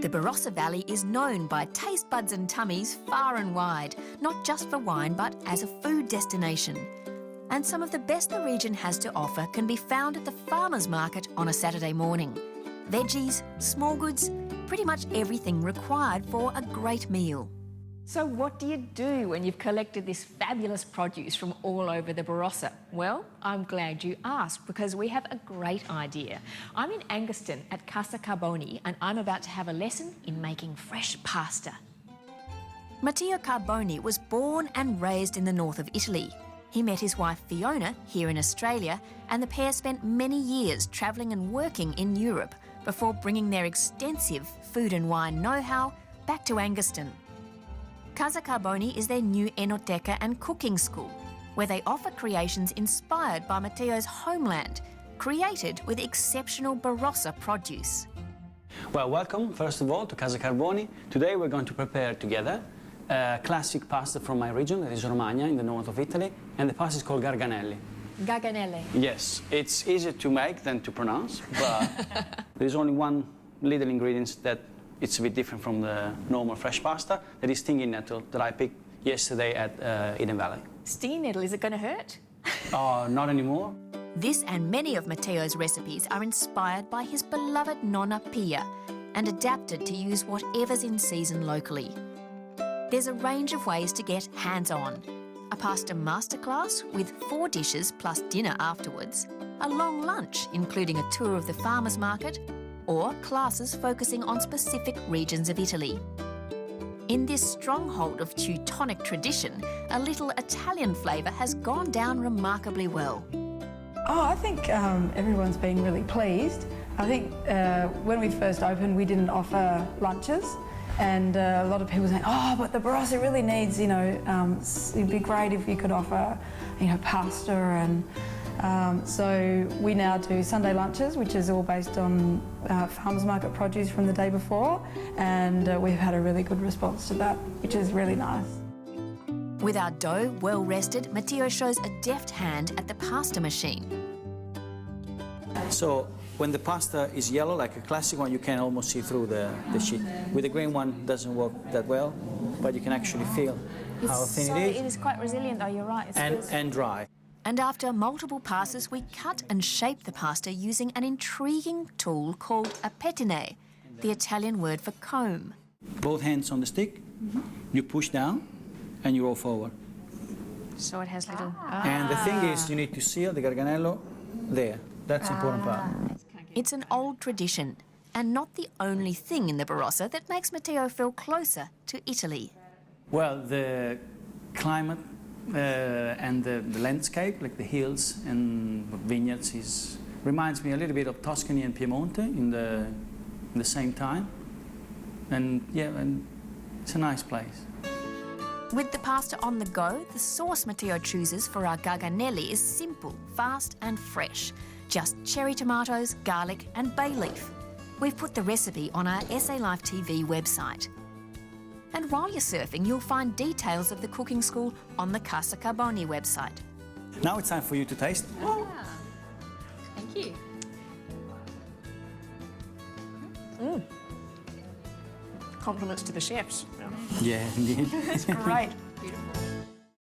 The Barossa Valley is known by taste buds and tummies far and wide, not just for wine but as a food destination. And some of the best the region has to offer can be found at the farmers market on a Saturday morning. Veggies, small goods, pretty much everything required for a great meal. So what do you do when you've collected this fabulous produce from all over the Barossa? Well, I'm glad you asked because we have a great idea. I'm in Anguston at Casa Carboni and I'm about to have a lesson in making fresh pasta. Matteo Carboni was born and raised in the north of Italy. He met his wife Fiona here in Australia and the pair spent many years travelling and working in Europe before bringing their extensive food and wine know-how back to Anguston. Casa Carboni is their new Enoteca and cooking school, where they offer creations inspired by Matteo's homeland, created with exceptional Barossa produce. Well, welcome, first of all, to Casa Carboni. Today we're going to prepare together a classic pasta from my region, that is Romagna, in the north of Italy, and the pasta is called garganelli. Garganelle. Yes, it's easier to make than to pronounce, but there's only one little ingredient that it's a bit different from the normal fresh pasta. That is stinging nettle that I picked yesterday at Eden Valley. Stinging nettle, is it going to hurt? Not anymore. This and many of Matteo's recipes are inspired by his beloved Nonna Pia and adapted to use whatever's in season locally. There's a range of ways to get hands-on. A pasta masterclass with 4 dishes plus dinner afterwards, a long lunch including a tour of the farmers market, or classes focusing on specific regions of Italy. In this stronghold of Teutonic tradition, a little Italian flavour has gone down remarkably well. I think everyone's been really pleased. I think when we first opened, we didn't offer lunches, and a lot of people saying, "Oh, but the Barossa really needs, it'd be great if you could offer, pasta." And so we now do Sunday lunches, which is all based on farmers market produce from the day before, and we've had a really good response to that, which is really nice. With our dough well rested, Matteo shows a deft hand at the pasta machine. So when the pasta is yellow, like a classic one, you can almost see through the sheet. With the green one, it doesn't work that well, but you can actually feel how thin it is. It is quite resilient though, you're right. And dry. And after multiple passes, we cut and shape the pasta using an intriguing tool called a pettine, the Italian word for comb. Both hands on the stick, you push down, and you roll forward. So it has little... And the thing is, you need to seal the garganello there. That's the important part. It's an old tradition, and not the only thing in the Barossa that makes Matteo feel closer to Italy. Well, the climate and the landscape, like the hills and vineyards, reminds me a little bit of Tuscany and Piemonte in the same time. And yeah, and it's a nice place. With the pasta on the go, the sauce Matteo chooses for our garganelli is simple, fast and fresh. Just cherry tomatoes, garlic and bay leaf. We've put the recipe on our SA Life TV website. And while you're surfing, you'll find details of the cooking school on the Casa Carboni website. Now it's time for you to taste. Thank you. Compliments to the chefs. Yeah, indeed. It's great. Beautiful.